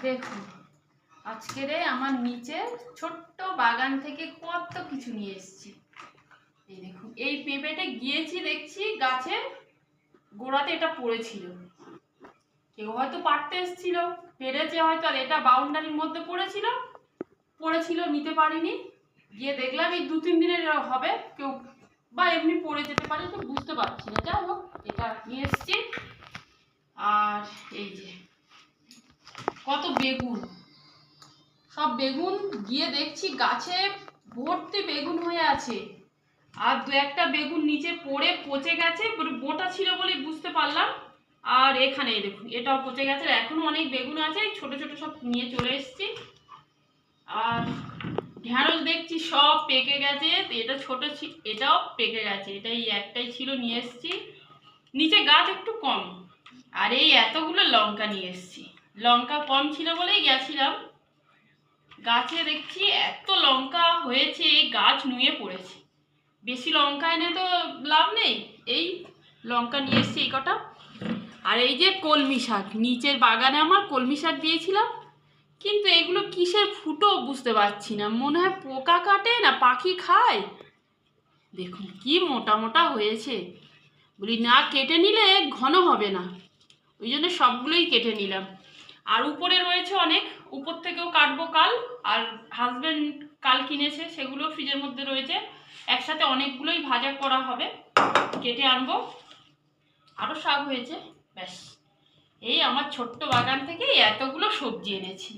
দেখুন আজকে রে আমার নিচে ছোট্ট বাগান থেকে কত কিছু নিয়ে এসেছি। এই দেখুন, এই পেঁপেটা গিয়েছি দেখছি গাছের গোড়াতে এটা পড়েছিল, কেউ হয়তো পাড়তে এসেছিল, পেরেছে হয়তো, আর এটা বাউন্ডারির মধ্যে পড়েছিল নিতে পারিনি, গিয়ে দেখলাম এই 2-3 দিনের হবে, কেউ বা এমনি পড়ে যেতে পারে, তো বুঝতে পারছি না। যাই হোক, এটা নিয়ে এসেছি। আর এই যে কত বেগুন, সব বেগুন গিয়ে দেখছি গাছে ভর্তি বেগুন হয়ে আছে, আর 2-1টা বেগুন নিচে পড়ে পচে গেছে, বোটা ছিল বলে বুঝতে পারলাম। আর এখানে দেখুন এটাও পচে গেছে, এখনো অনেক বেগুন আছে, ছোট ছোট সব নিয়ে চলে এসেছি। আর ঢ্যাঁড়স দেখছি সব পেকে গেছে, এটা ছোট, এটাও পেকে গেছে, এটাই একটাই ছিল নিয়ে এসেছি। নিচে গাছ একটু কম। আর এই এতগুলো লঙ্কা নিয়ে এসেছি, লঙ্কা কম ছিল বলেই গেছিলাম, গাছে দেখছি এত লঙ্কা হয়েছে, এই গাছ নুয়ে পড়েছে। বেশি লঙ্কা এনে তো লাভ নেই, এই লঙ্কা নিয়ে এসেছি এই কটা। আর এই যে কলমি শাক, নিচের বাগানে আমার কলমি শাক দিয়েছিলাম, কিন্তু এগুলো কিসের ফুটো বুঝতে পারছি না, মনে হয় পোকা কাটে না পাখি খায়। দেখুন কি মোটা মোটা হয়েছে, বলি না কেটে নিলে ঘন হবে না, ওই জন্য সবগুলোই কেটে নিলাম। আর উপরে রয়েছে অনেক, উপর থেকেও কাটবো কাল। আর হাজবেন্ড কাল কিনেছে, সেগুলো ফ্রিজের মধ্যে রয়েছে, একসাথে অনেকগুলোই ভাজা করা হবে, কেটে আনবো। আরও শাক হয়েছে, ব্যাস এই আমার ছোট্ট বাগান থেকে এতগুলো সবজি এনেছি।